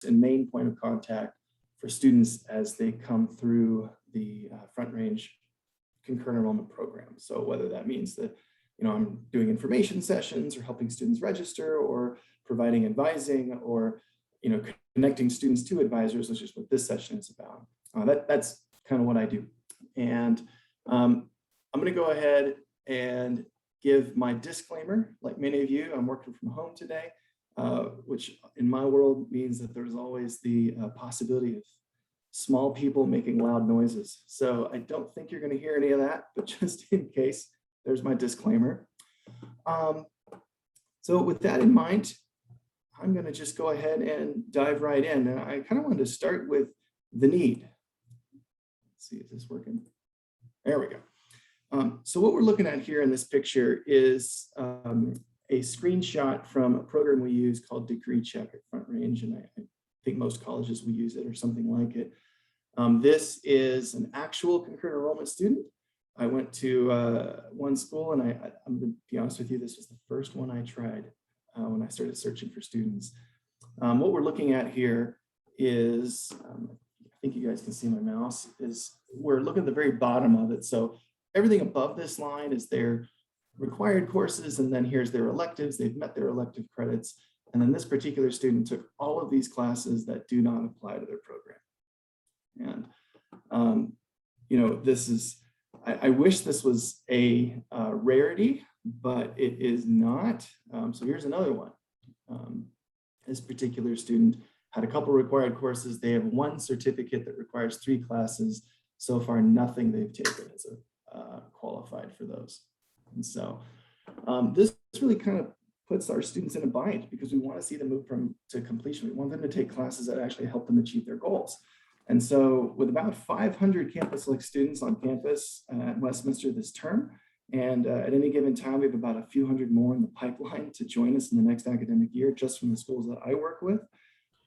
and main point of contact for students as they come through the Front Range concurrent enrollment program. So whether that means that, I'm doing information sessions or helping students register or providing advising or, connecting students to advisors, which is what this session is about. That's kind of what I do. And I'm going to go ahead and give my disclaimer. Like many of you, I'm working from home today, which in my world means that there's always the possibility of small people making loud noises. So I don't think you're going to hear any of that, but just in case, there's my disclaimer. So with that in mind, I'm going to just go ahead and dive right in. And I kind of wanted to start with the need. Let's see, is this working? There we go. So what we're looking at here in this picture is a screenshot from a program we use called Degree Check at Front Range, and I think most colleges will use it or something like it. This is an actual concurrent enrollment student. I went to one school, and I'm going to be honest with you, this was the first one I tried when I started searching for students. What we're looking at here is, I think you guys can see my mouse, is we're looking at the very bottom of it. So everything above this line is their required courses, and then here's their electives. They've met their elective credits. And then this particular student took all of these classes that do not apply to their program. And, this is, I wish this was a rarity, but it is not. So here's another one. This particular student had a couple required courses. They have one certificate that requires 3 classes. So far, nothing they've taken is qualified for those. And so this really kind of puts our students in a bind because we want to see them move to completion. We want them to take classes that actually help them achieve their goals. And so with about 500 Campus Select students on campus at Westminster this term, and at any given time, we have about a few hundred more in the pipeline to join us in the next academic year, just from the schools that I work with.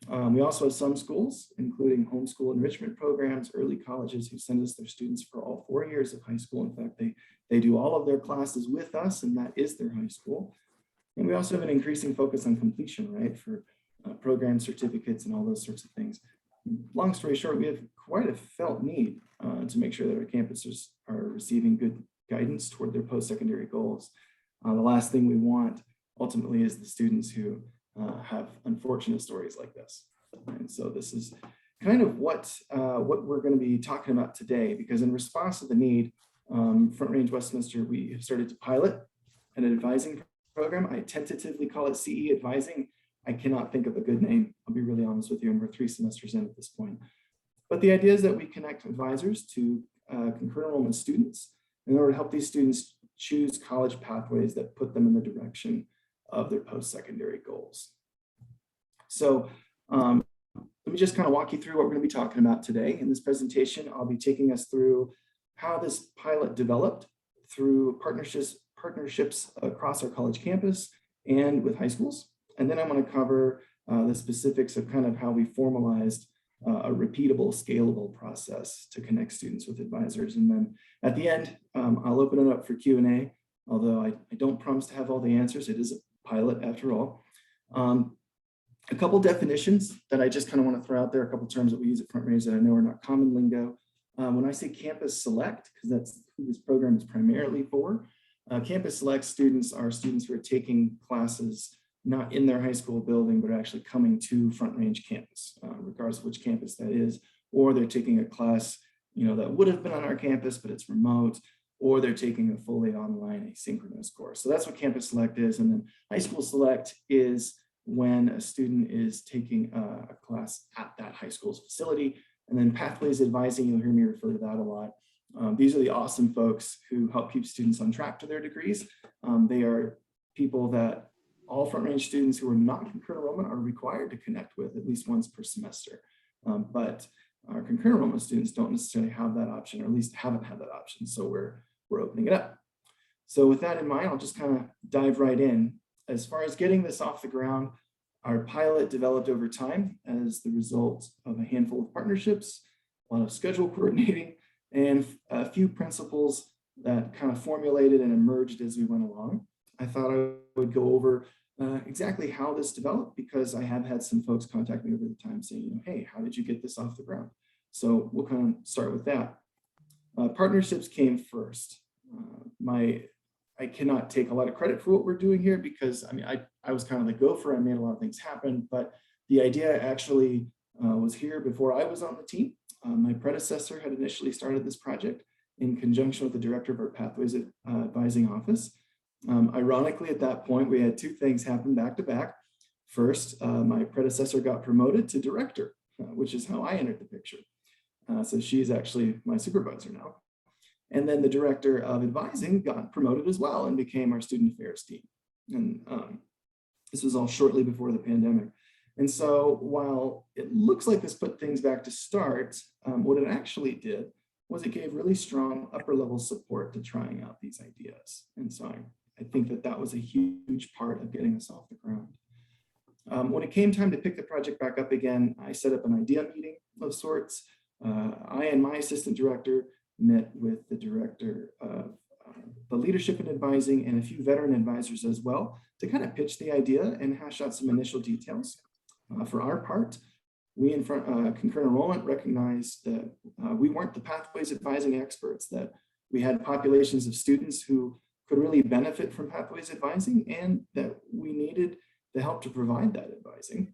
We also have some schools, including homeschool enrichment programs, early colleges who send us their students for all 4 years of high school. In fact, they do all of their classes with us, and that is their high school. And we also have an increasing focus on completion, right, for program certificates and all those sorts of things. Long story short, we have quite a felt need to make sure that our campuses are receiving good guidance toward their post-secondary goals. The last thing we want ultimately is the students who have unfortunate stories like this. And so this is kind of what we're going to be talking about today, because in response to the need, Front Range Westminster, we have started to pilot an advising program. I tentatively call it CE Advising. I cannot think of a good name. I'll be really honest with you, and we're 3 semesters in at this point. But the idea is that we connect advisors to concurrent enrollment students in order to help these students choose college pathways that put them in the direction of their post-secondary goals. So let me just kind of walk you through what we're going to be talking about today. In this presentation, I'll be taking us through how this pilot developed through partnerships across our college campus and with high schools. And then I'm going to cover the specifics of kind of how we formalized a repeatable, scalable process to connect students with advisors. And then at the end, I'll open it up for Q&A, although I don't promise to have all the answers. It is a pilot after all. A couple definitions that I just kind of want to throw out there, a couple terms that we use at Front Range that I know are not common lingo. When I say Campus Select, because that's who this program is primarily for, Campus Select students are students who are taking classes not in their high school building, but actually coming to Front Range campus, regardless of which campus that is, or they're taking a class, that would have been on our campus, but it's remote, or they're taking a fully online asynchronous course. So that's what Campus Select is. And then High School Select is when a student is taking a class at that high school's facility. And then Pathways Advising, you'll hear me refer to that a lot. These are the awesome folks who help keep students on track to their degrees. They are people that all Front Range students who are not concurrent enrollment are required to connect with at least once per semester. But our concurrent enrollment students don't necessarily have that option, or at least haven't had that option. So we're opening it up. So with that in mind, I'll just kind of dive right in. As far as getting this off the ground, our pilot developed over time as the result of a handful of partnerships, a lot of schedule coordinating, and a few principles that kind of formulated and emerged as we went along. I thought I would go over exactly how this developed, because I have had some folks contact me over the time saying, hey, how did you get this off the ground? So we'll kind of start with that. Partnerships came first. I cannot take a lot of credit for what we're doing here, because I was kind of the gopher. I made a lot of things happen, but the idea actually was here before I was on the team. My predecessor had initially started this project in conjunction with the director of our Pathways Advising Office. Ironically, at that point, we had two things happen back to back. First, my predecessor got promoted to director, which is how I entered the picture. So she's actually my supervisor now. And then the director of advising got promoted as well and became our student affairs team. And this was all shortly before the pandemic. And so while it looks like this put things back to start, what it actually did was it gave really strong upper level support to trying out these ideas. And so I think that that was a huge part of getting us off the ground. When it came time to pick the project back up again, I set up an idea meeting of sorts. I and my assistant director met with the director of the leadership and advising and a few veteran advisors as well to kind of pitch the idea and hash out some initial details. For our part, we in concurrent enrollment recognized that we weren't the Pathways Advising experts, that we had populations of students who could really benefit from Pathways Advising, and that we needed the help to provide that advising.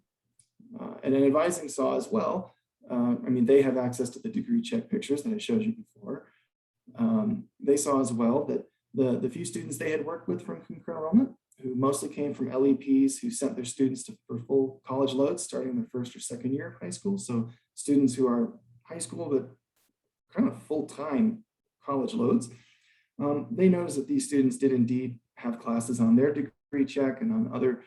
And then advising saw as well, they have access to the degree check pictures that I showed you before. They saw as well that the few students they had worked with from concurrent enrollment, who mostly came from LEPs who sent their students for full college loads starting their first or second year of high school. So students who are high school, but kind of full-time college loads. They noticed that these students did indeed have classes on their degree check and on other,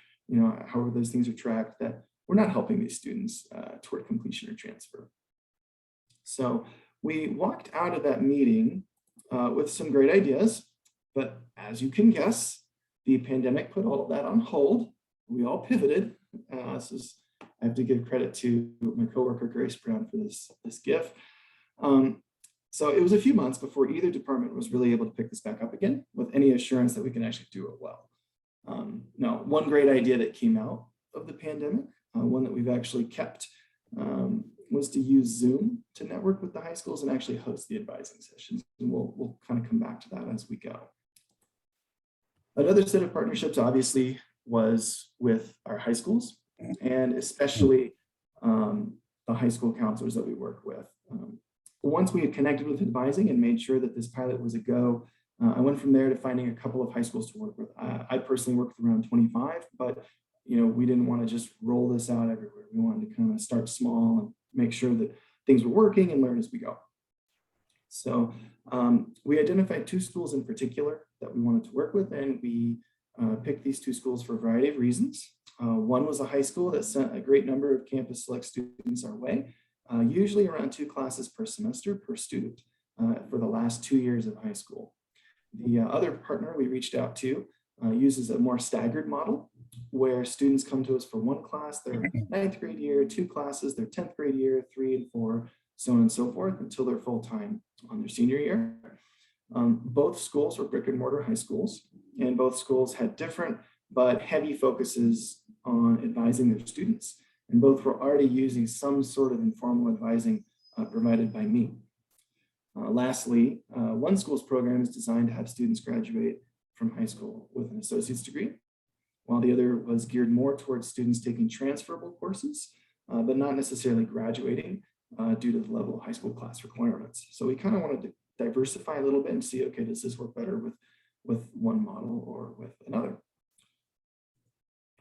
however those things are tracked, that we're not helping these students toward completion or transfer. So we walked out of that meeting with some great ideas, but as you can guess, the pandemic put all of that on hold. We all pivoted. I have to give credit to my coworker, Grace Brown, for this GIF. So it was a few months before either department was really able to pick this back up again with any assurance that we can actually do it well. Now, one great idea that came out of the pandemic, one that we've actually kept, was to use Zoom to network with the high schools and actually host the advising sessions. And we'll kind of come back to that as we go. Another set of partnerships obviously was with our high schools, and especially the high school counselors that we work with. Once we had connected with advising and made sure that this pilot was a go, I went from there to finding a couple of high schools to work with. I personally worked with around 25, but we didn't want to just roll this out everywhere. We wanted to kind of start small and make sure that things were working and learn as we go. So we identified two schools in particular that we wanted to work with, and we picked these two schools for a variety of reasons. One was a high school that sent a great number of Campus Select students our way, usually around 2 classes per semester per student for the last 2 years of high school. The other partner we reached out to uses a more staggered model where students come to us for 1 class, their 9th grade year, 2 classes, their 10th grade year, 3 and 4, so on and so forth, until they're full-time on their senior year. Both schools were brick and mortar high schools, and both schools had different but heavy focuses on advising their students. And both were already using some sort of informal advising provided by me. Lastly, one school's program is designed to have students graduate from high school with an associate's degree, while the other was geared more towards students taking transferable courses, but not necessarily graduating due to the level of high school class requirements. So we kind of wanted to diversify a little bit and see, okay, does this work better with one model or with another?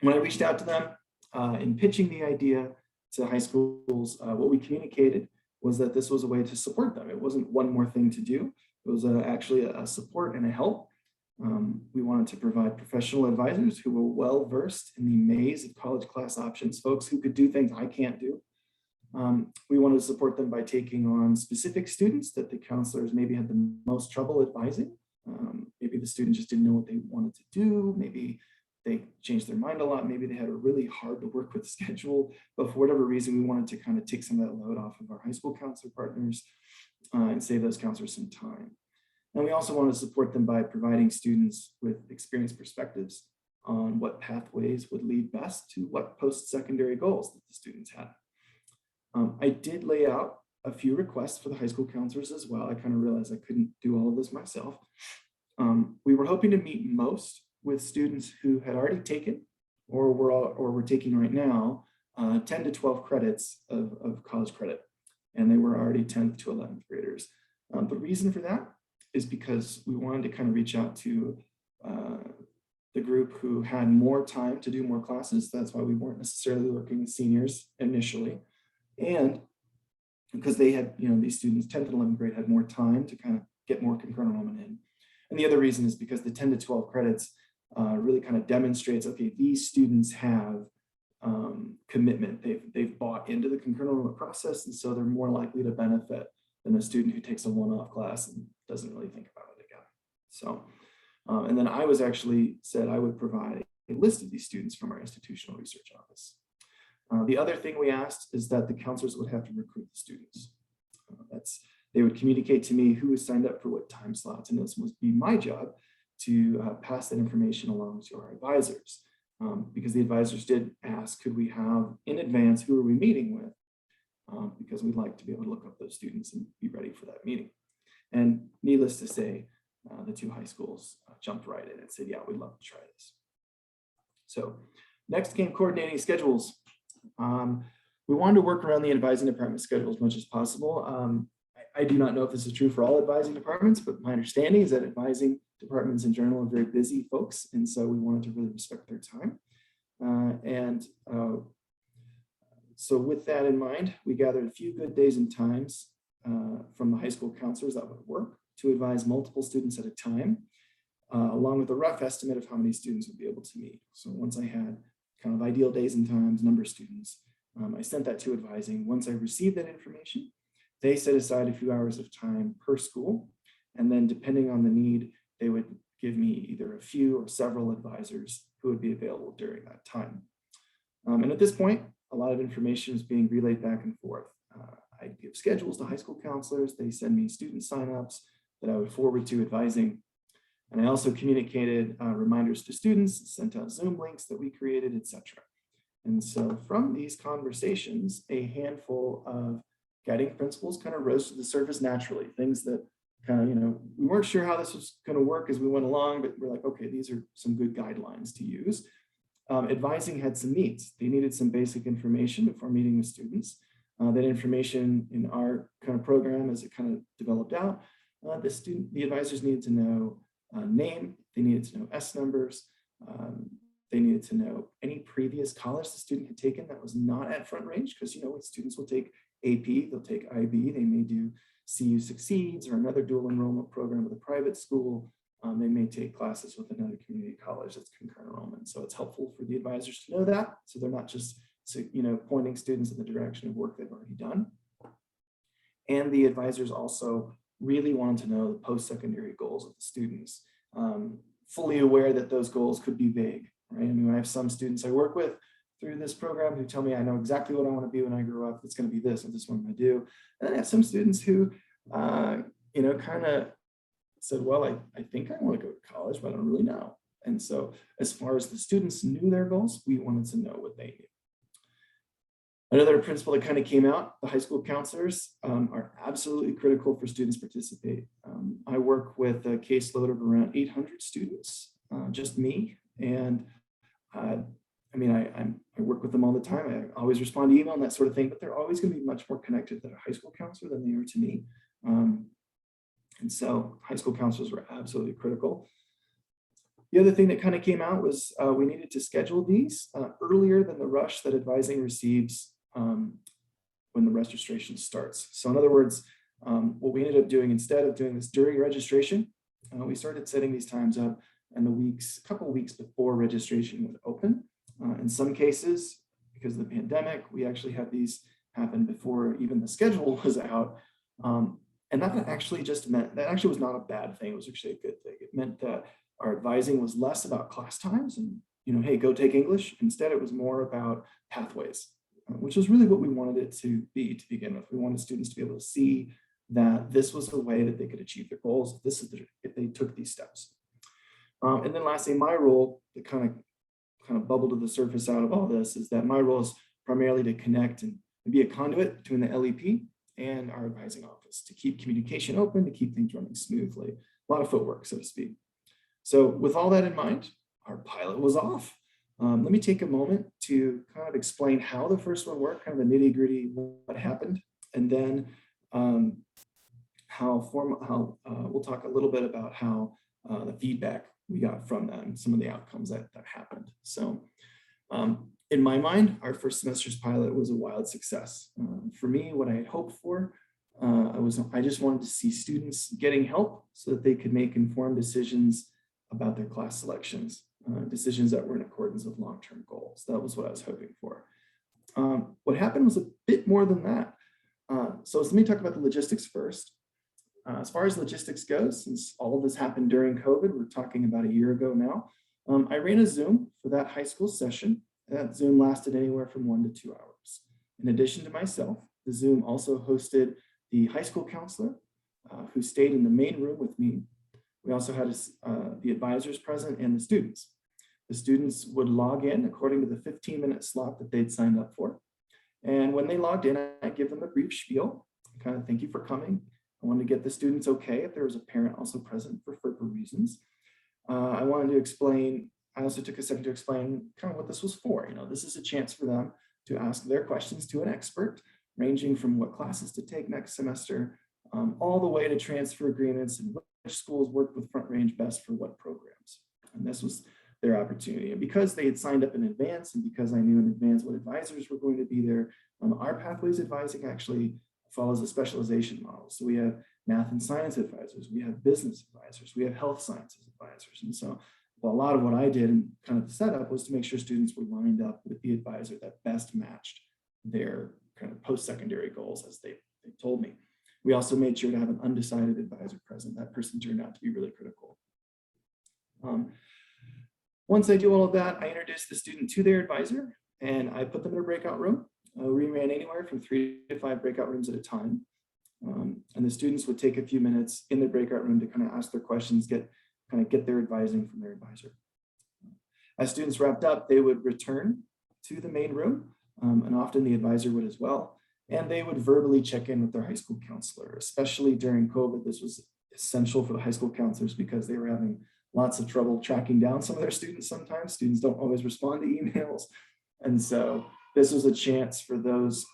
When I reached out to them in pitching the idea to high schools, what we communicated was that this was a way to support them. It wasn't one more thing to do. It was actually a support and a help. We wanted to provide professional advisors who were well-versed in the maze of college class options, folks who could do things I can't do. We wanted to support them by taking on specific students that the counselors maybe had the most trouble advising. Maybe the student just didn't know what they wanted to do. Maybe they changed their mind a lot. Maybe they had a really hard to work with schedule, but for whatever reason, we wanted to kind of take some of that load off of our high school counselor partners and save those counselors some time. And we also want to support them by providing students with experienced perspectives on what pathways would lead best to what post-secondary goals that the students had. I did lay out a few requests for the high school counselors as well. I kind of realized I couldn't do all of this myself. We were hoping to meet most with students who had already taken or were taking right now 10 to 12 credits of college credit, and they were already 10th to 11th graders. The reason for that is because we wanted to kind of reach out to the group who had more time to do more classes. That's why we weren't necessarily looking at seniors initially. And because they had, these students, 10th and 11th grade, had more time to kind of get more concurrent enrollment in. And the other reason is because the 10 to 12 credits really kind of demonstrates, okay, these students have commitment. They've bought into the concurrent enrollment process, and so they're more likely to benefit than a student who takes a one-off class and doesn't really think about it again. So, and then I was actually said I would provide a list of these students from our institutional research office. The other thing we asked is that the counselors would have to recruit the students. They would communicate to me who was signed up for what time slots, and this must be my job to pass that information along to our advisors. Because the advisors did ask, could we have in advance, who are we meeting with? Because we'd like to be able to look up those students and be ready for that meeting. And needless to say, the two high schools jumped right in and said, yeah, we'd love to try this. So next came coordinating schedules. We wanted to work around the advising department schedule as much as possible. I do not know if this is true for all advising departments, but my understanding is that advising departments in general are very busy folks, and so we wanted to really respect their time. So with that in mind, we gathered a few good days and times from the high school counselors that would work to advise multiple students at a time, along with a rough estimate of how many students would be able to meet. So once I had kind of ideal days and times, number of students, I sent that to advising. Once I received that information, they set aside a few hours of time per school, and then depending on the need, they would give me either a few or several advisors who would be available during that time. And at this point, a lot of information is being relayed back and forth. I give schedules to high school counselors. They send me student signups that I would forward to advising. And I also communicated reminders to students, sent out Zoom links that we created, etc. And so from these conversations, a handful of guiding principles kind of rose to the surface naturally, things that kind of, we weren't sure how this was going to work as we went along, but we're like, okay, these are some good guidelines to use. Advising had some needs. They needed some basic information before meeting with students. That information in our kind of program, as it kind of developed out, the advisors needed to know name, they needed to know S numbers, they needed to know any previous college the student had taken that was not at Front Range, because students will take AP, they'll take IB, they may do CU Succeeds or another dual enrollment program with a private school. They may take classes with another community college that's concurrent enrollment. So it's helpful for the advisors to know that, so they're not just pointing students in the direction of work they've already done. And the advisors also really wanted to know the post-secondary goals of the students, fully aware that those goals could be vague, right? I mean, I have some students I work with through this program who tell me I know exactly what I want to be when I grow up. It's going to be this, and this is what I'm going to do. And I have some students who, kind of said, well, I think I want to go to college, but I don't really know. And so as far as the students knew their goals, we wanted to know what they knew. Another principle that kind of came out, the high school counselors are absolutely critical for students to participate. I work with a caseload of around 800 students, just me. And I work with them all the time. I always respond to email and that sort of thing, but they're always going to be much more connected to a high school counselor than they are to me. And so high school counselors were absolutely critical. The other thing that kind of came out was we needed to schedule these earlier than the rush that advising receives when the registration starts. So in other words, what we ended up doing, instead of doing this during registration, we started setting these times up in the couple of weeks before registration would open. In some cases, because of the pandemic, we actually had these happen before even the schedule was out. And that actually was not a bad thing. It was actually a good thing. It meant that our advising was less about class times and, hey, go take English. Instead, it was more about pathways, which is really what we wanted it to be to begin with. We wanted students to be able to see that this was the way that they could achieve their goals if they took these steps. And then lastly, my role that kind of kind of bubble to the surface out of all this is that my role is primarily to connect and be a conduit between the LEP and our advising office to keep communication open, to keep things running smoothly. A lot of footwork, so to speak. So with all that in mind, our pilot was off. Let me take a moment to kind of explain how the first one worked, kind of the nitty gritty, what happened, and then we'll talk a little bit about how the feedback we got from them, some of the outcomes that happened. So in my mind, our first semester's pilot was a wild success. For me, what I had hoped for, I just wanted to see students getting help so that they could make informed decisions about their class selections, decisions that were in accordance with long-term goals. That was what I was hoping for. What happened was a bit more than that. So let me talk about the logistics first. As far as logistics goes, since all of this happened during COVID, we're talking about a year ago now, I ran a Zoom for that high school session. That Zoom lasted anywhere from 1 to 2 hours. In addition to myself, the Zoom also hosted the high school counselor who stayed in the main room with me. We also had the advisors present and the students. The students would log in according to the 15-minute slot that they'd signed up for. And when they logged in, I give them a brief spiel, kind of thank you for coming. I wanted to get the students okay if there was a parent also present for FERPA reasons. I wanted to explain, I also took a second to explain kind of what this was for. This is a chance for them to ask their questions to an expert, ranging from what classes to take next semester, all the way to transfer agreements and which schools worked with Front Range best for what programs. And this was their opportunity. And because they had signed up in advance and because I knew in advance what advisors were going to be there, our Pathways Advising actually follows a specialization model. So we have math and science advisors, we have business advisors, we have health sciences advisors. And so a lot of what I did and kind of the setup was to make sure students were lined up with the advisor that best matched their kind of post-secondary goals as they told me. We also made sure to have an undecided advisor present. That person turned out to be really critical. Once I do all of that, I introduced the student to their advisor and I put them in a breakout room. We ran anywhere from 3 to 5 breakout rooms at a time. And the students would take a few minutes in the breakout room to kind of ask their questions, get their advising from their advisor. As students wrapped up, they would return to the main room, and often the advisor would as well, and they would verbally check in with their high school counselor. Especially during COVID, this was essential for the high school counselors because they were having lots of trouble tracking down some of their students sometimes. Students don't always respond to emails. And so this was a chance for those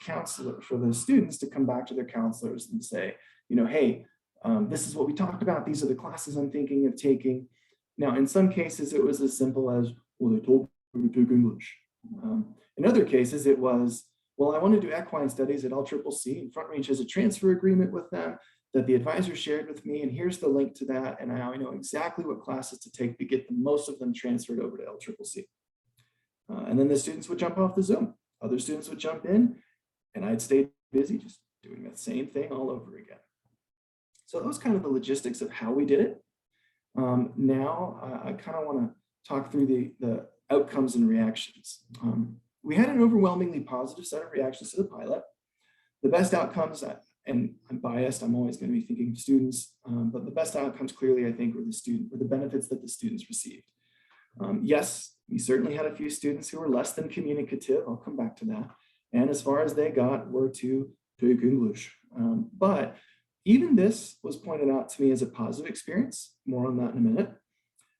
students to come back to their counselors and say, hey, this is what we talked about. These are the classes I'm thinking of taking. Now, in some cases, it was as simple as, well, they told me to take English. In other cases, it was, well, I want to do equine studies at LCCC, and Front Range has a transfer agreement with them that the advisor shared with me, and here's the link to that, and I know exactly what classes to take to get the most of them transferred over to LCCC. And then the students would jump off the Zoom. Other students would jump in, and I'd stay busy just doing the same thing all over again. So that was kind of the logistics of how we did it. Now I kind of want to talk through the outcomes and reactions. We had an overwhelmingly positive set of reactions to the pilot. The best outcomes, and I'm biased, I'm always going to be thinking of students, but the best outcomes clearly I think were the benefits that the students received. Yes, we certainly had a few students who were less than communicative. I'll come back to that. And as far as they got were to take English. But even this was pointed out to me as a positive experience. More on that in a minute.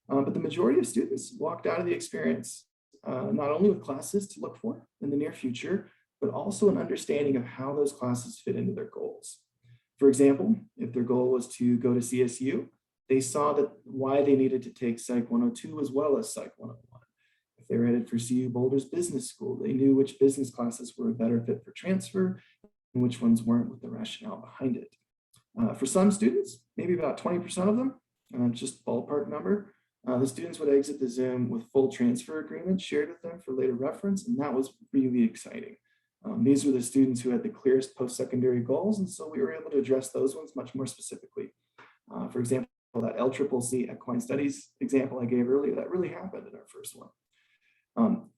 But the majority of students walked out of the experience not only with classes to look for in the near future, but also an understanding of how those classes fit into their goals. For example, if their goal was to go to CSU, they saw that why they needed to take Psych 102 as well as Psych 101. If they were headed for CU Boulder's business school, they knew which business classes were a better fit for transfer and which ones weren't with the rationale behind it. For some students, maybe about 20% of them, just ballpark number, the students would exit the Zoom with full transfer agreements shared with them for later reference, and that was really exciting. These were the students who had the clearest post-secondary goals, and so we were able to address those ones much more specifically. For example, that LCCC Equine Studies example I gave earlier, that really happened in our first one.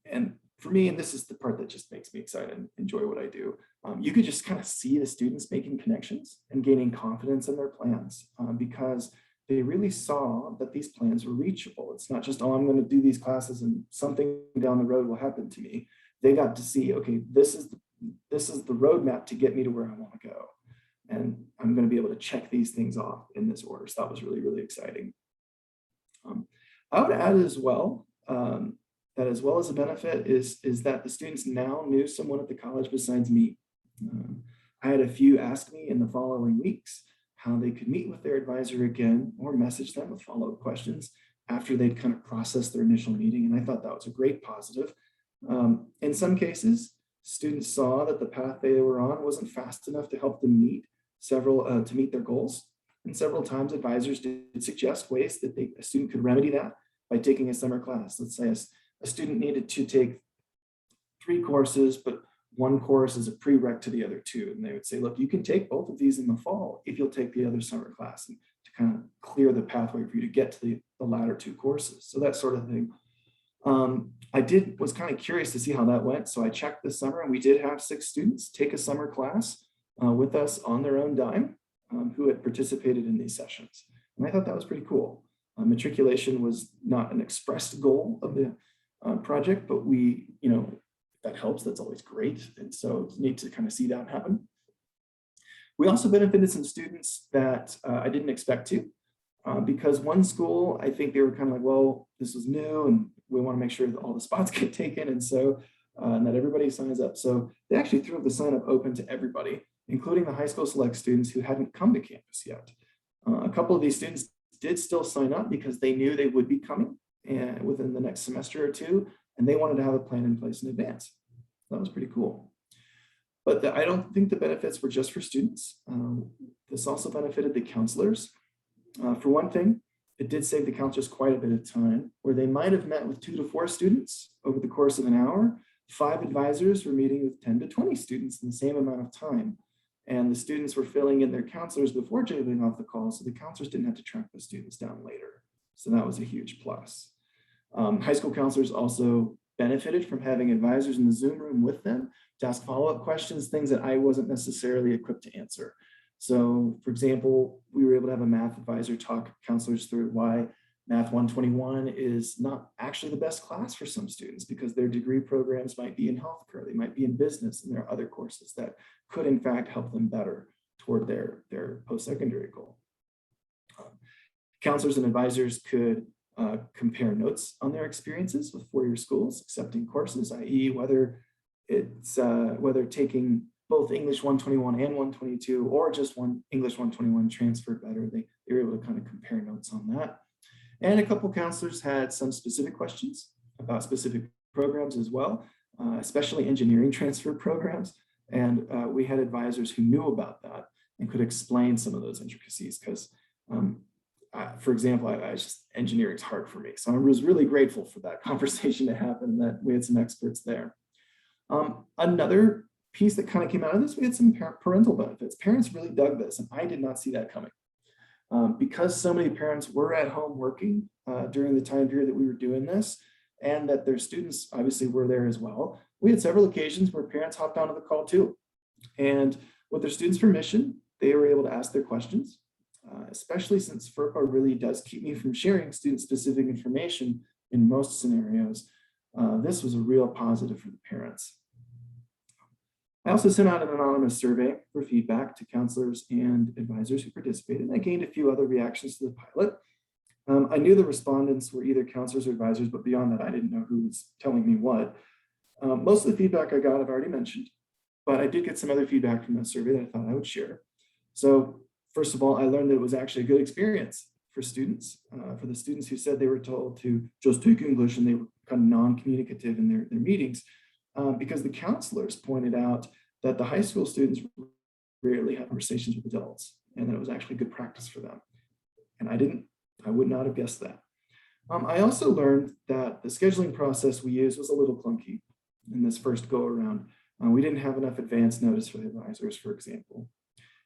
And for me, and this is the part that just makes me excited and enjoy what I do, you could just kind of see the students making connections and gaining confidence in their plans because they really saw that these plans were reachable. It's not just, oh, I'm going to do these classes and something down the road will happen to me. They got to see, okay, this is the roadmap to get me to where I want to go. And I'm going to be able to check these things off in this order. So that was really, really exciting. I would add as well, that as well as a benefit is that the students now knew someone at the college besides me. I had a few ask me in the following weeks how they could meet with their advisor again or message them with follow-up questions after they'd kind of processed their initial meeting. And I thought that was a great positive. In some cases, students saw that the path they were on wasn't fast enough to help them meet their goals. And several times advisors did suggest ways that a student could remedy that by taking a summer class. Let's say a student needed to take 3 courses, but one course is a prereq to the other 2. And they would say, look, you can take both of these in the fall if you'll take the other summer class, and to kind of clear the pathway for you to get to the latter 2 courses. So that sort of thing. I was kind of curious to see how that went. So I checked this summer, and we did have 6 students take a summer class with us on their own dime who had participated in these sessions. And I thought that was pretty cool. Matriculation was not an expressed goal of the project, but that helps. That's always great. And so it's neat to kind of see that happen. We also benefited some students that I didn't expect to, because one school, I think they were kind of like, well, this was new and we want to make sure that all the spots get taken. And so that everybody signs up. So they actually threw the sign up open to everybody, including the high school select students who hadn't come to campus yet. A couple of these students did still sign up because they knew they would be coming within the next semester or 2, and they wanted to have a plan in place in advance. That was pretty cool. But I don't think the benefits were just for students. This also benefited the counselors. For one thing, it did save the counselors quite a bit of time, where they might have met with 2 to 4 students over the course of an hour. 5 advisors were meeting with 10 to 20 students in the same amount of time. And the students were filling in their counselors before jumping off the call, so the counselors didn't have to track the students down later. So that was a huge plus. High school counselors also benefited from having advisors in the Zoom room with them to ask follow-up questions, things that I wasn't necessarily equipped to answer. So for example, we were able to have a math advisor talk counselors through why Math 121 is not actually the best class for some students, because their degree programs might be in healthcare, they might be in business, and there are other courses that could in fact help them better toward their post-secondary goal. Counselors and advisors could compare notes on their experiences with 4-year schools accepting courses, i.e. whether taking both English 121 and 122 or just one English 121 transferred better. They were able to kind of compare notes on that. And a couple counselors had some specific questions about specific programs as well, especially engineering transfer programs. And we had advisors who knew about that and could explain some of those intricacies, because for example, engineering is hard for me. So I was really grateful for that conversation to happen, that we had some experts there. Another piece that kind of came out of this, we had some parental benefits. Parents really dug this, and I did not see that coming. Because so many parents were at home working during the time period that we were doing this, and that their students obviously were there as well, we had several occasions where parents hopped onto the call too. And with their students' permission, they were able to ask their questions, especially since FERPA really does keep me from sharing student-specific information in most scenarios. This was a real positive for the parents. I also sent out an anonymous survey for feedback to counselors and advisors who participated. I gained a few other reactions to the pilot. I knew the respondents were either counselors or advisors, but beyond that, I didn't know who was telling me what. Most of the feedback I got, I've already mentioned, but I did get some other feedback from that survey that I thought I would share. So first of all, I learned that it was actually a good experience for students, for the students who said they were told to just take English and they were kind of non-communicative in their meetings. Because the counselors pointed out that the high school students rarely have conversations with adults, and that it was actually good practice for them. And I would not have guessed that. I also learned that the scheduling process we used was a little clunky in this first go around. We didn't have enough advance notice for the advisors, for example.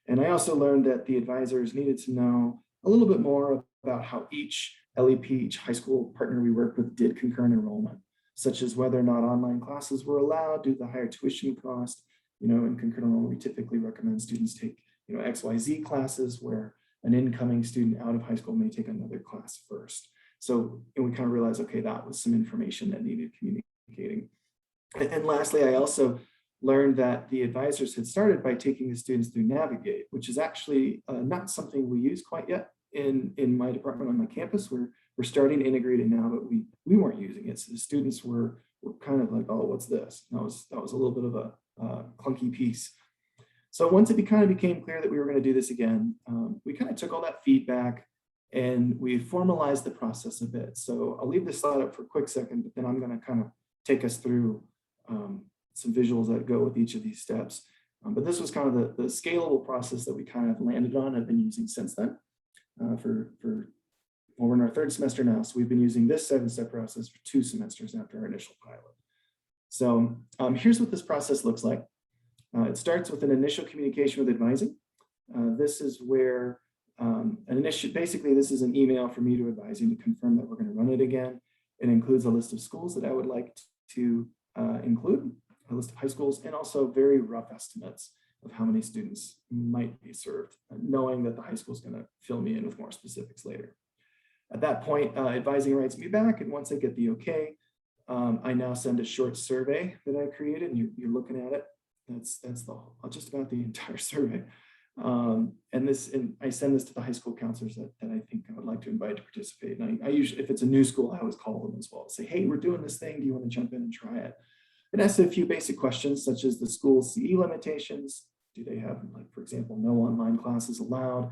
And I also learned that the advisors needed to know a little bit more about how each LEP, each high school partner we worked with, did concurrent enrollment, such as whether or not online classes were allowed due to the higher tuition cost. In concurrent enrollment, we typically recommend students take, XYZ classes where an incoming student out of high school may take another class first. So and we kind of realized, okay, that was some information that needed communicating. And lastly, I also learned that the advisors had started by taking the students through Navigate, which is actually not something we use quite yet in my department on my campus. We're starting to integrate it now, but we weren't using it. So the students were kind of like, oh, what's this? And that was a little bit of a clunky piece. So once it kind of became clear that we were going to do this again, we kind of took all that feedback and we formalized the process a bit. So I'll leave this slide up for a quick second, but then I'm going to kind of take us through some visuals that go with each of these steps. But this was kind of the scalable process that we kind of landed on. I've been using since then well, we're in our third semester now. So we've been using this 7-step process for 2 semesters after our initial pilot. So here's what this process looks like. It starts with an initial communication with advising. This is where basically this is an email from me to advising to confirm that we're going to run it again. It includes a list of schools that I would like to include, a list of high schools, and also very rough estimates of how many students might be served, knowing that the high school is going to fill me in with more specifics later. At that point, advising writes me back, and once I get the okay, I now send a short survey that I created, and you're looking at it. That's just about the entire survey. And I send this to the high school counselors that I think I would like to invite to participate. And I usually, if it's a new school, I always call them as well. Say, hey, we're doing this thing. Do you want to jump in and try it? And ask a few basic questions, such as the school's CE limitations. Do they have, like, for example, no online classes allowed?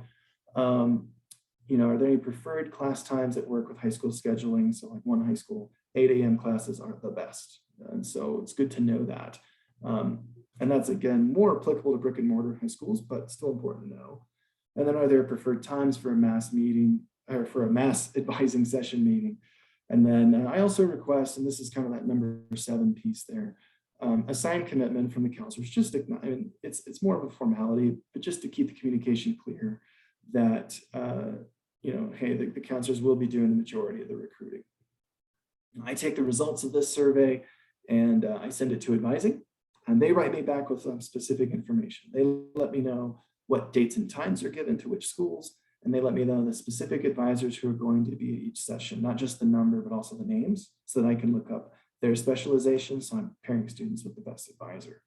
Are there any preferred class times that work with high school scheduling? So like one high school, 8 a.m. classes are the best. And so it's good to know that. And that's, again, more applicable to brick and mortar high schools, but still important to know. And then are there preferred times for a mass meeting or for a mass advising session meeting? And then I also request, and this is kind of that number 7 piece there, a signed commitment from the counselors. It's more of a formality, but just to keep the communication clear that, hey, the counselors will be doing the majority of the recruiting. I take the results of this survey and I send it to advising, and they write me back with some specific information. They let me know what dates and times are given to which schools, and they let me know the specific advisors who are going to be at each session, not just the number, but also the names, so that I can look up their specialization. So I'm pairing students with the best advisor.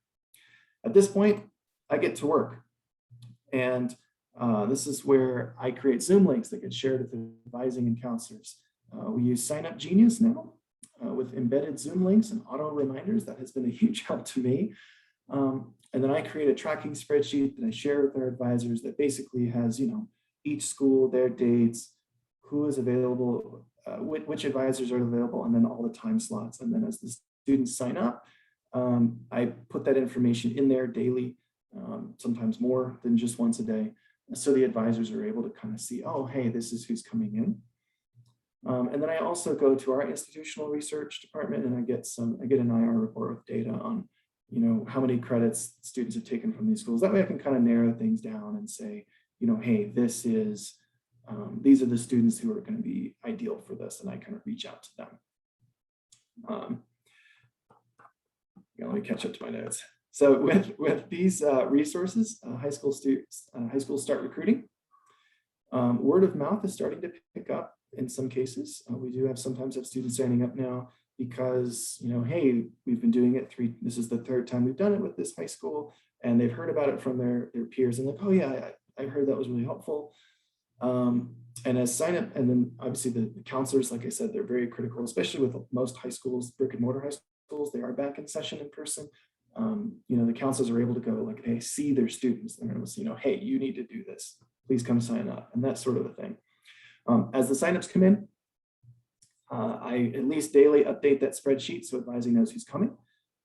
At this point, I get to work. And this is where I create Zoom links that get shared with advising and counselors. We use Sign Up Genius now with embedded Zoom links and auto reminders. That has been a huge help to me. And then I create a tracking spreadsheet that I share with our advisors that basically has, each school, their dates, who is available, which advisors are available, and then all the time slots. And then as the students sign up, I put that information in there daily, sometimes more than just once a day. So the advisors are able to kind of see, oh, hey, this is who's coming in. And then I also go to our institutional research department and I get an IR report with data on, how many credits students have taken from these schools. That way I can kind of narrow things down and say, hey, these are the students who are going to be ideal for this, and I kind of reach out to them. Let me catch up to my notes. So with these resources, high schools start recruiting. Word of mouth is starting to pick up in some cases. We do sometimes have students signing up now because, hey, we've been doing it this is the 3rd time we've done it with this high school, and they've heard about it from their peers and like, oh yeah, I heard that was really helpful. And as sign up, and then obviously the counselors, like I said, they're very critical, especially with most high schools, brick and mortar high schools, they are back in session in person. The counselors are able to go like, hey, see their students. They're going to say, hey, you need to do this. Please come sign up, and that sort of a thing. As the signups come in, I at least daily update that spreadsheet so advising knows who's coming.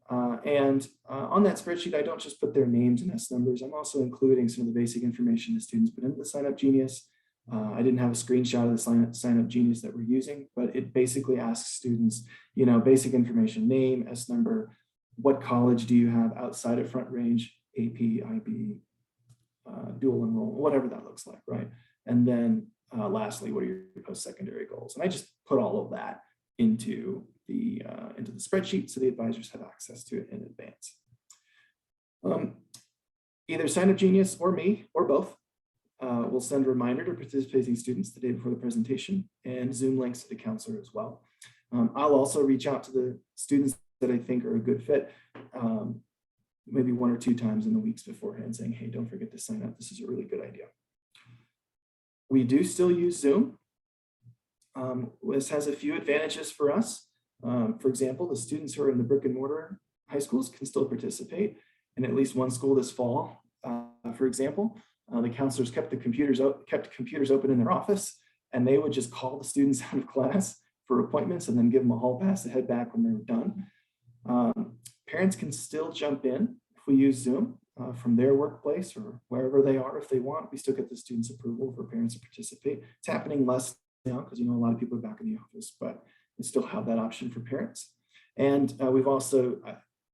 And on that spreadsheet, I don't just put their names and S numbers. I'm also including some of the basic information the students put into the Sign Up Genius. I didn't have a screenshot of the Sign Up Genius that we're using, but it basically asks students, basic information, name, S number, what college do you have outside of Front Range, AP, IB, dual enroll, whatever that looks like, right? And then lastly, what are your post-secondary goals? And I just put all of that into the spreadsheet so the advisors have access to it in advance. Either Sign Up Genius or me or both will send a reminder to participating students the day before the presentation and Zoom links to the counselor as well. I'll also reach out to the students that I think are a good fit, maybe 1 or 2 times in the weeks beforehand, saying, hey, don't forget to sign up. This is a really good idea. We do still use Zoom. This has a few advantages for us. For example, the students who are in the brick and mortar high schools can still participate. In at least one school this fall, for example, the counselors kept computers open in their office, and they would just call the students out of class for appointments and then give them a hall pass to head back when they were done. Parents can still jump in if we use Zoom from their workplace or wherever they are if they want. We still get the students' approval for parents to participate. It's happening less now because, you know, a lot of people are back in the office, but we still have that option for parents. And we've also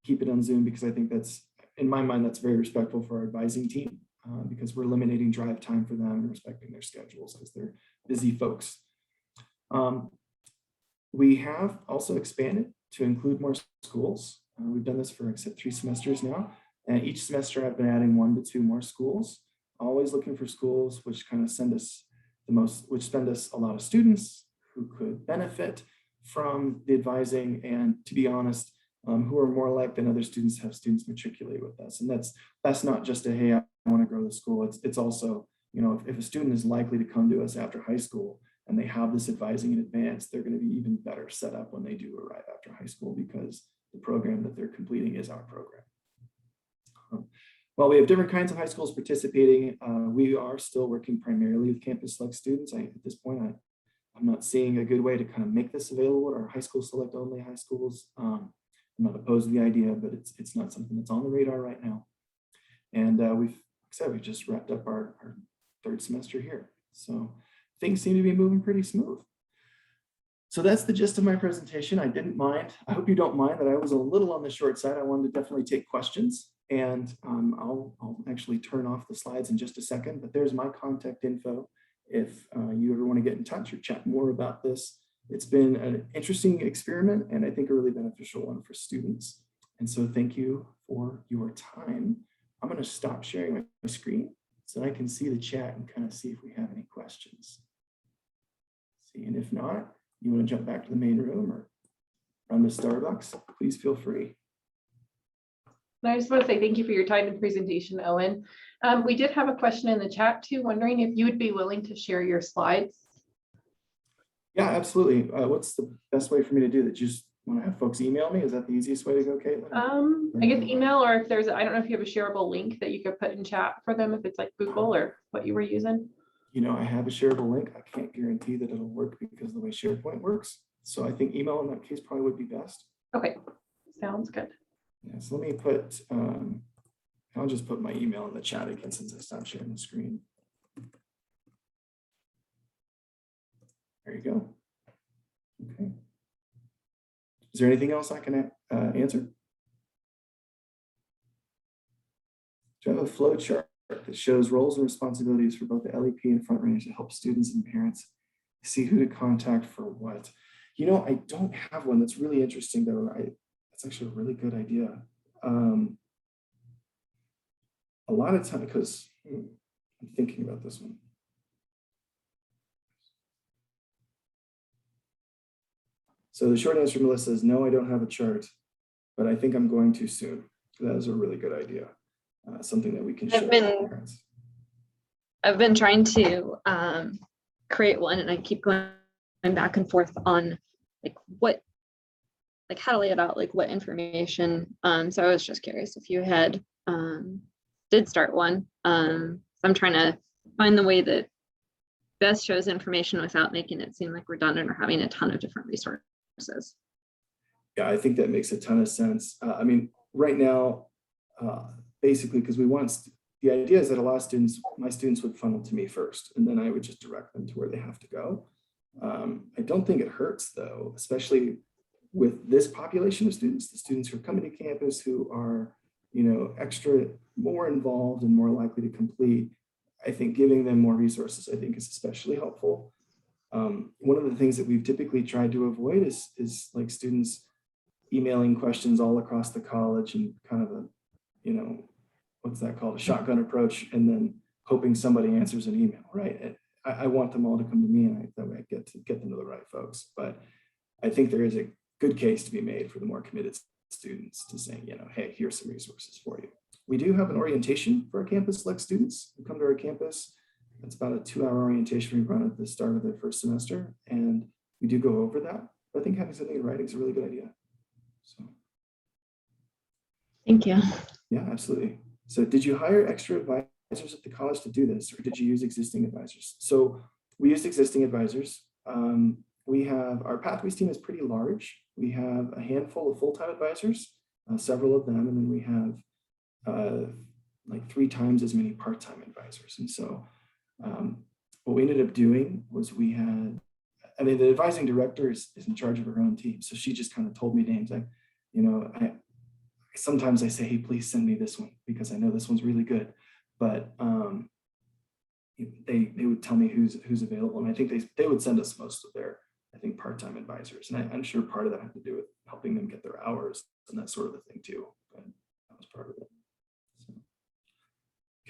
keep it on Zoom because I think that's, in my mind, that's very respectful for our advising team because we're eliminating drive time for them and respecting their schedules because they're busy folks. We have also expanded to include more schools. We've done this for 3 semesters now. And each semester I've been adding 1 to 2 more schools, always looking for schools which kind of send us a lot of students who could benefit from the advising, and to be honest, who are more likely than other students have students matriculate with us. And that's not just a, hey, I want to grow the school. It's also, you know, if a student is likely to come to us after high school and they have this advising in advance, they're going to be even better set up when they do arrive after high school because the program that they're completing is our program. While we have different kinds of high schools participating, we are still working primarily with Campus Select students. At this point, I'm not seeing a good way to kind of make this available at our high school select only high schools. I'm not opposed to the idea, but it's not something that's on the radar right now. And we've just wrapped up our 3rd semester here. So things seem to be moving pretty smooth. So that's the gist of my presentation. I didn't mind. I hope you don't mind that I was a little on the short side. I wanted to definitely take questions, and I'll actually turn off the slides in just a second, but there's my contact info. If you ever want to get in touch or chat more about this, it's been an interesting experiment and I think a really beneficial one for students. And so thank you for your time. I'm going to stop sharing my screen so I can see the chat and kind of see if we have any questions. See, and if not, you want to jump back to the main room or run to Starbucks, please feel free. I just want to say thank you for your time and presentation, Owen. We did have a question in the chat too, wondering if you would be willing to share your slides. Yeah, absolutely. What's the best way for me to do that? Just want to have folks email me? Is that the easiest way to go, Caitlin? I guess email, or if there's, I don't know if you have a shareable link that you could put in chat for them, if it's like Google or what you were using. You know, I have a shareable link. I can't guarantee that it'll work because of the way SharePoint works. So I think email in that case probably would be best. Okay, sounds good. Yeah, so let me put, I'll just put my email in the chat again since I stopped sharing the screen. There you go. Okay. Is there anything else I can answer? Do you have a flow chart that shows roles and responsibilities for both the LEP and Front Range to help students and parents see who to contact for what? You know, I don't have one. That's really interesting though. That's actually a really good idea. A lot of time, because I'm thinking about this one. So the short answer, Melissa, is no, I don't have a chart, but I think I'm going to soon. That is a really good idea. Something that we can share with parents. I've been trying to create one, and I keep going back and forth on how to lay it out, like what information. So I was just curious if you had did start one. I'm trying to find the way that best shows information without making it seem like redundant or having a ton of different resources. Yeah, I think that makes a ton of sense. I mean, right now, basically, because the idea is that a lot of students, my students would funnel to me first, and then I would just direct them to where they have to go. I don't think it hurts though, especially with this population of students, the students who are coming to campus who are, you know, more involved and more likely to complete. I think giving them more resources, I think, is especially helpful. One of the things that we've typically tried to avoid is like students emailing questions all across the college and kind of a, you know, what's that called, a shotgun approach, and then hoping somebody answers an email, right? I want them all to come to me, and that way I get them to the right folks. But I think there is a good case to be made for the more committed students to saying, hey, here's some resources for you. We do have an orientation for our campus select students who come to our campus. It's about a 2-hour orientation we run at the start of their first semester, and we do go over that. But I think having something in writing is a really good idea. So, Thank you. yeah, absolutely. So did you hire extra advisors at the college to do this, or did you use existing advisors? So we used existing advisors. We have, our Pathways team is pretty large. We have a handful of full-time advisors, several of them, and then we have like 3 times as many part-time advisors. And so what we ended up doing was the advising director is in charge of her own team. So she just kind of told me names. Sometimes I say, hey, please send me this one because I know this one's really good. But they would tell me who's available. And I think they would send us most of their, I think, part-time advisors. And I'm sure part of that had to do with helping them get their hours and that sort of a thing too. But that was part of it. So.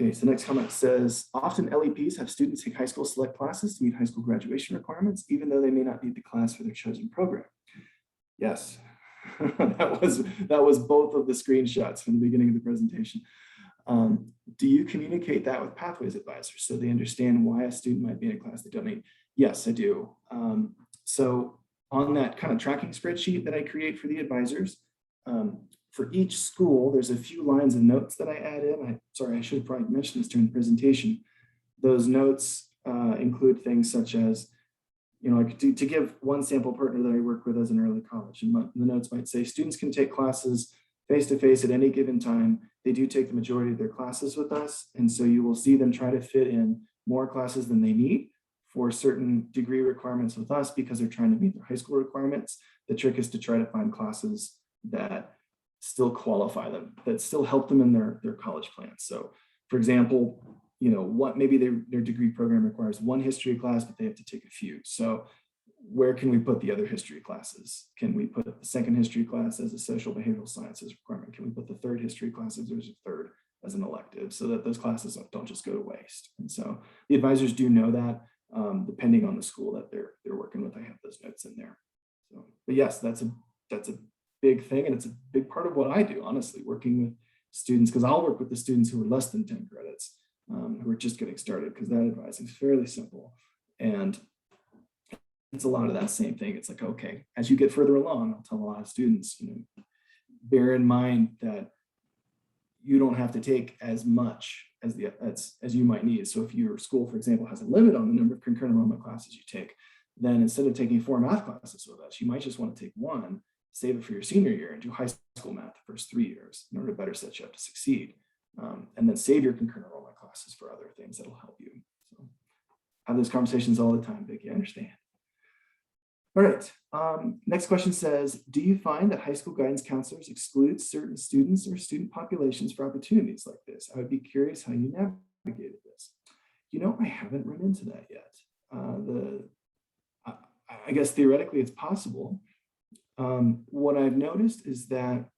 Okay, so the next comment says, often LEPs have students take high school select classes to meet high school graduation requirements, even though they may not need the class for their chosen program. Yes, that was both of the screenshots from the beginning of the presentation. Do you communicate that with Pathways advisors so they understand why a student might be in a class they don't need? Yes, I do. So on that kind of tracking spreadsheet that I create for the advisors, for each school, there's a few lines of notes that I add in. Sorry, I should have probably mentioned this during the presentation. Those notes include things such as, like to give one sample partner that I work with as an early college, and the notes might say students can take classes face-to-face at any given time. They do take the majority of their classes with us, and so you will see them try to fit in more classes than they need for certain degree requirements with us because they're trying to meet their high school requirements. The trick is to try to find classes that still qualify them, that still help them in their college plans. So for example, maybe their degree program requires one history class, but they have to take a few. So where can we put the other history classes? Can we put the second history class as a social behavioral sciences requirement? Can we put the third history class as a third as an elective so that those classes don't just go to waste? And so the advisors do know that depending on the school that they're working with, I have those notes in there. So, but yes, that's a big thing. And it's a big part of what I do, honestly, working with students, because I'll work with the students who are less than 10 credits, who are just getting started, because that advising is fairly simple. And it's a lot of that same thing. It's like, okay, as you get further along, I'll tell a lot of students, bear in mind that you don't have to take as much as you might need. So if your school, for example, has a limit on the number of concurrent enrollment classes you take, then instead of taking 4 math classes with us, you might just want to take 1, save it for your senior year, and do high school math the first 3 years in order to better set you up to succeed. And then save your concurrent enrollment classes for other things that'll help you. So have those conversations all the time, Vicki, I understand. All right, next question says, do you find that high school guidance counselors exclude certain students or student populations for opportunities like this? I would be curious how you navigated this. I haven't run into that yet. I guess theoretically it's possible. What I've noticed is that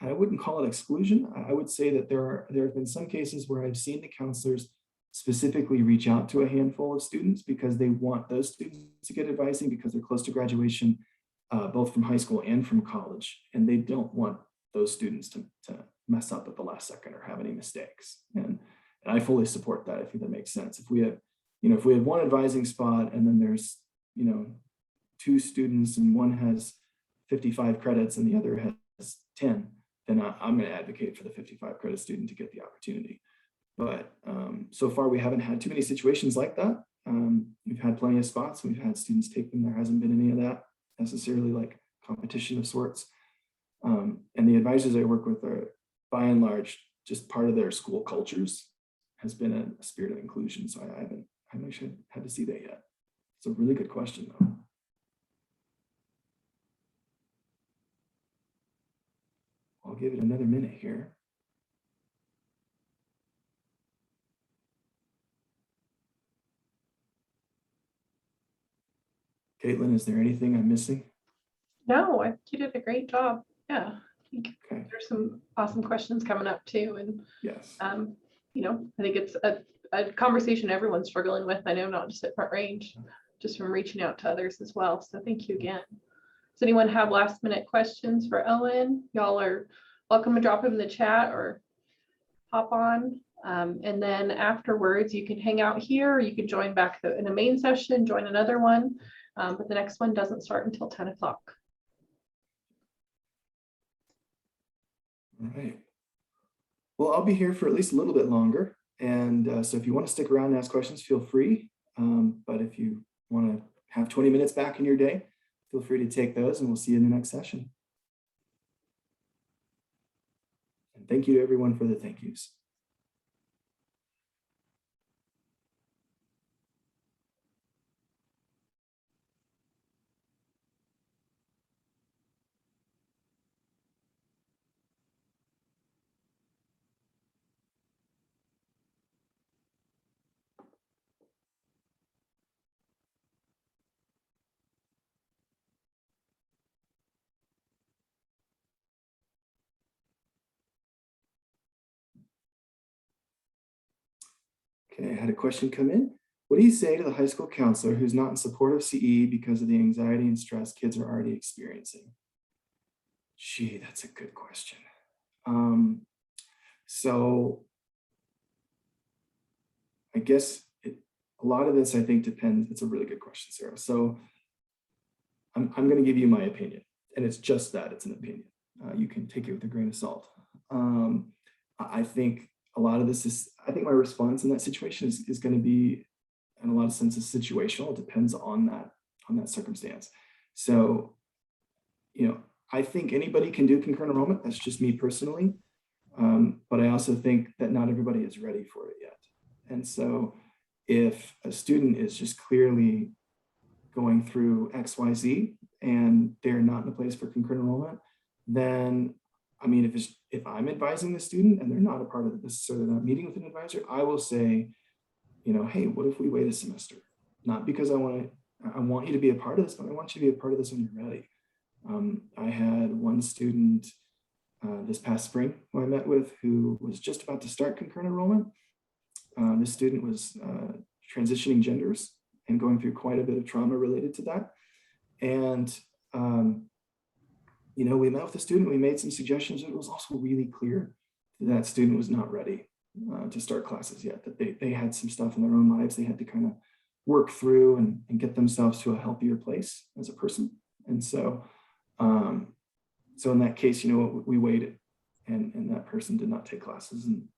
I wouldn't call it exclusion. I would say that there have been some cases where I've seen the counselors specifically reach out to a handful of students because they want those students to get advising because they're close to graduation, both from high school and from college. And they don't want those students to mess up at the last second or have any mistakes. And I fully support that. I think that makes sense. If we have, if we had one advising spot and then there's, 2 students and one has 55 credits and the other has 10, then I'm going to advocate for the 55 credit student to get the opportunity. But so far, we haven't had too many situations like that. We've had plenty of spots. We've had students take them. There hasn't been any of that necessarily like competition of sorts. And the advisors I work with are, by and large, just part of their school cultures has been a spirit of inclusion. So I haven't actually had to see that yet. It's a really good question, though. I'll give it another minute here. Caitlin, is there anything I'm missing? No, I think you did a great job. Yeah, I think Okay. there's some awesome questions coming up too. And Yes. I think it's a conversation everyone's struggling with. I know not just at Front Range, just from reaching out to others as well. So thank you again. Does anyone have last minute questions for Ellen? Y'all are welcome to drop them in the chat or hop on. And then afterwards, you can hang out here, or you can join back in the main session, join another one. But the next one doesn't start until 10 o'clock. All right. Well, I'll be here for at least a little bit longer. And so if you want to stick around and ask questions, feel free. But if you want to have 20 minutes back in your day, feel free to take those, and we'll see you in the next session. And thank you to everyone for the thank yous. Okay, I had a question come in. What do you say to the high school counselor who's not in support of CE because of the anxiety and stress kids are already experiencing? Gee, that's a good question. So I guess a lot of this, I think, depends. It's a really good question, Sarah. So I'm going to give you my opinion, and it's just that, it's an opinion. You can take it with a grain of salt. I think a lot of this is, I think my response in that situation is going to be, in a lot of senses, situational. It depends on that circumstance. So, I think anybody can do concurrent enrollment. That's just me personally. But I also think that not everybody is ready for it yet. And so if a student is just clearly going through XYZ and they're not in a place for concurrent enrollment, then, I mean, if I'm advising the student and they're not a part of this, so they're not meeting with an advisor, I will say, hey, what if we wait a semester? Not because I want you to be a part of this, but I want you to be a part of this when you're ready. I had one student this past spring who I met with who was just about to start concurrent enrollment. This student was transitioning genders and going through quite a bit of trauma related to that. And, we met with the student, we made some suggestions. It was also really clear that student was not ready to start classes yet, that they had some stuff in their own lives they had to kind of work through and get themselves to a healthier place as a person. And so, in that case, we waited and that person did not take classes, and,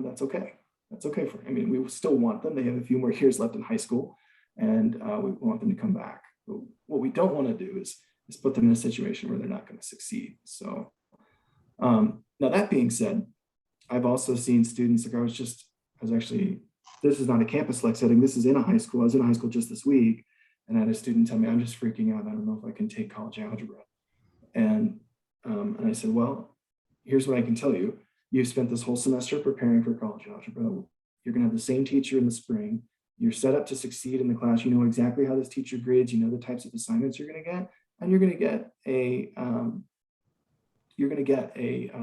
that's okay. That's okay we still want them. They have a few more years left in high school, and we want them to come back. But what we don't want to do is put them in a situation where they're not going to succeed. So now that being said, I've also seen students, like this is not a campus select setting. This is in a high school. I was in a high school just this week, and I had a student tell me, I'm just freaking out. I don't know if I can take college algebra. And I said, well, here's what I can tell you. You've spent this whole semester preparing for college algebra. You're going to have the same teacher in the spring. You're set up to succeed in the class. You know exactly how this teacher grades. You know the types of assignments you're going to get, and you're going to get a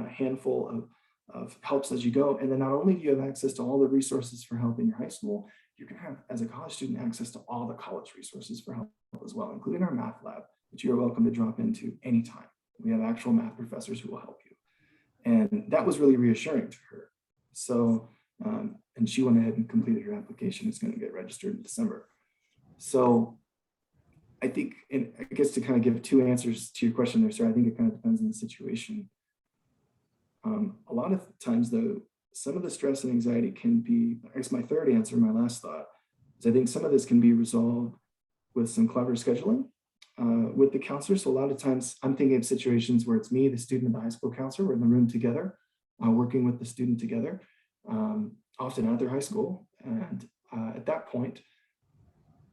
handful of helps as you go. And then not only do you have access to all the resources for help in your high school, you're going to have, as a college student, access to all the college resources for help as well, including our math lab, which you're welcome to drop into anytime. We have actual math professors who will help you. And that was really reassuring to her. So, and she went ahead and completed her application. It's going to get registered in December. So I think, and I guess to kind of give two answers to your question there, sir, I think it kind of depends on the situation. A lot of times though, some of the stress and anxiety can be, I guess my third answer, my last thought, is I think some of this can be resolved with some clever scheduling with the counselor. So a lot of times I'm thinking of situations where it's me, the student, and the high school counselor, we're in the room together, working with the student together, often at their high school. And at that point,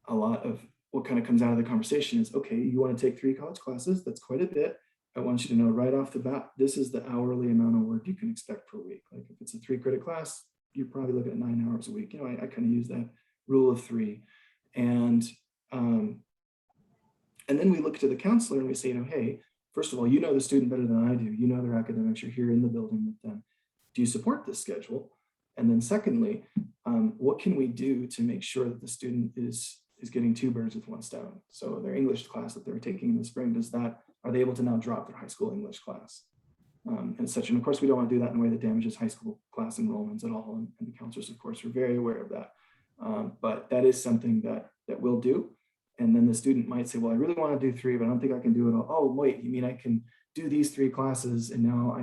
a lot of what kind of comes out of the conversation is, okay, you want to take 3 college classes, that's quite a bit. I want you to know right off the bat, this is the hourly amount of work you can expect per week. Like if it's a 3-credit class, you're probably looking at 9 hours a week. I kind of use that rule of 3. And then we look to the counselor and we say, hey, first of all, you know the student better than I do. You know their academics. You're here in the building with them. Do you support this schedule? And then secondly, what can we do to make sure that the student is getting two birds with one stone? So their English class that they're taking in the spring, are they able to now drop their high school English class? And such. And of course, we don't want to do that in a way that damages high school class enrollments at all. And the counselors, of course, are very aware of that. But that is something that we'll do. And then the student might say, well, I really want to do 3, but I don't think I can do it all. Oh, wait, you mean I can do these 3 classes and now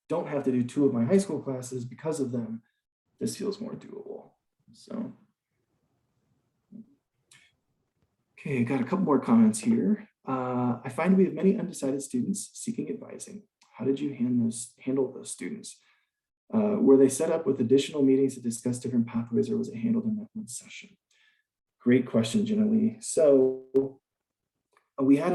don't have to do 2 of my high school classes because of them. This feels more doable. So, okay, got a couple more comments here. I find we have many undecided students seeking advising. How did you handle those students? Were they set up with additional meetings to discuss different pathways, or was it handled in that one session? Great question, Jenna Lee. So we had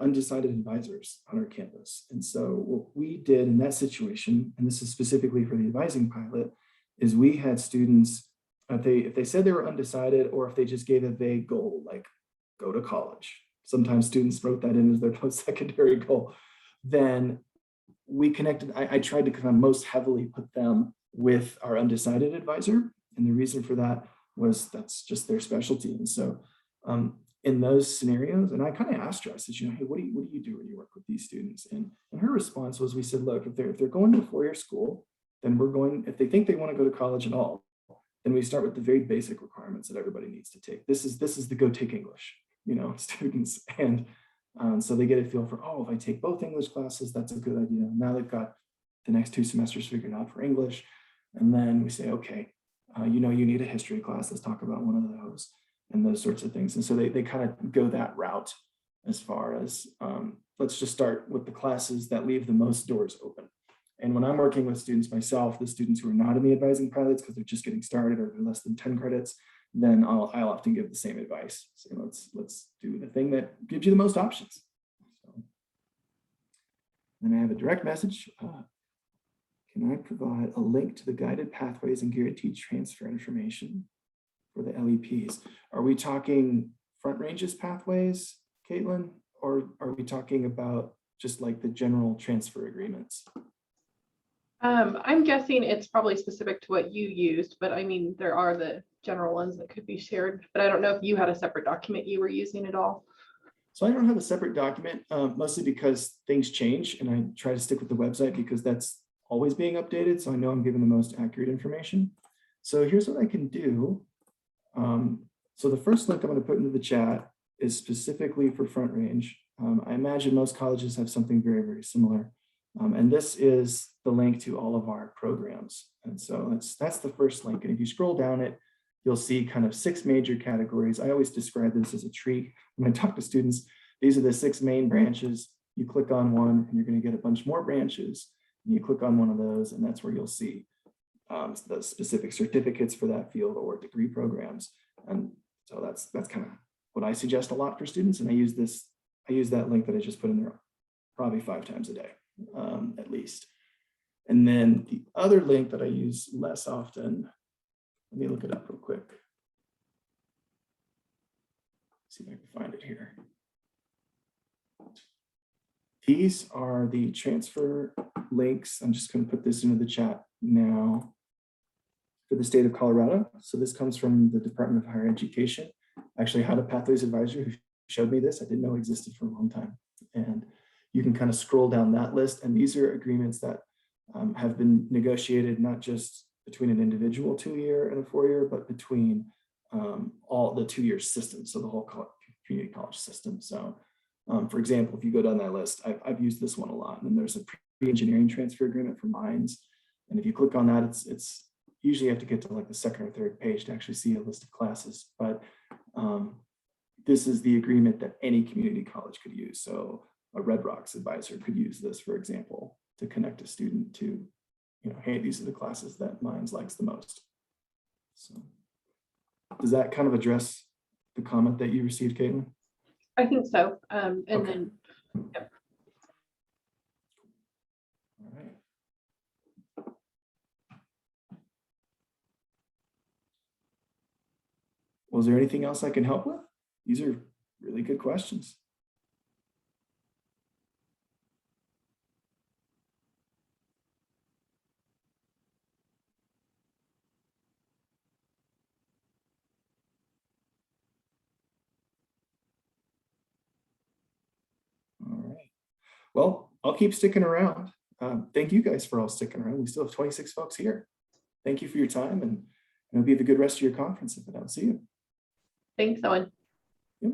undecided advisors on our campus. And so what we did in that situation, and this is specifically for the advising pilot, is we had students, if they said they were undecided, or if they just gave a vague goal, like go to college. Sometimes students wrote that in as their post-secondary goal. Then we connected, I tried to kind of most heavily put them with our undecided advisor. And the reason for that was that's just their specialty. And so in those scenarios, and I kind of asked her, I said, hey, what do you do when you work with these students? And her response was, we said, look, if they're going to a 4-year school, then if they think they want to go to college at all, then we start with the very basic requirements that everybody needs to take. This is the go take English, students. And so they get a feel for, oh, if I take both English classes, that's a good idea. Now they've got the next 2 semesters figured out for English. And then we say, okay, you need a history class. Let's talk about one of those and those sorts of things. And so they kind of go that route as far as let's just start with the classes that leave the most doors open. And when I'm working with students myself, the students who are not in the advising pilots because they're just getting started or they're less than 10 credits, then I'll often give the same advice. So let's do the thing that gives you the most options. So, then I have a direct message. Can I provide a link to the guided pathways and guaranteed transfer information for the LEPs? Are we talking Front Ranges pathways, Caitlin, or are we talking about just like the general transfer agreements? I'm guessing it's probably specific to what you used, but I mean, there are the general ones that could be shared, but I don't know if you had a separate document you were using at all. So I don't have a separate document, mostly because things change and I try to stick with the website because that's always being updated. So I know I'm giving the most accurate information. So here's what I can do. So the first link I'm going to put into the chat is specifically for Front Range. I imagine most colleges have something very, very similar. And this is the link to all of our programs. And so that's the first link. And if you scroll down it, you'll see kind of 6 major categories. I always describe this as a tree. When I talk to students, these are the 6 main branches. You click on one and you're going to get a bunch more branches. And you click on one of those and that's where you'll see the specific certificates for that field or degree programs. And so that's kind of what I suggest a lot for students. And I use that link that I just put in there probably 5 times a day, at least. And then the other link that I use less often, let me look it up real quick. See if I can find it here. These are the transfer links. I'm just going to put this into the chat now for the state of Colorado. So this comes from the Department of Higher Education. I actually had a Pathways advisor who showed me this. I didn't know existed for a long time. And you can kind of scroll down that list. And these are agreements that have been negotiated not just between an individual 2-year and a 4-year, but between all the 2-year systems, so the whole community college system. So for example, if you go down that list, I've used this one a lot. And then there's a pre-engineering transfer agreement for mines. And if you click on that, it's usually you have to get to like the 2nd or 3rd page to actually see a list of classes. But this is the agreement that any community college could use. So a Red Rocks advisor could use this, for example, to connect a student to, hey, these are the classes that Mines likes the most. So does that kind of address the comment that you received, Caitlin? I think so. And Okay. then, yep. All right. Was there anything else I can help with? These are really good questions. Well, I'll keep sticking around. Thank you guys for all sticking around. We still have 26 folks here. Thank you for your time, and I hope you have a good rest of your conference if I don't see you. Thanks, Owen. Yep.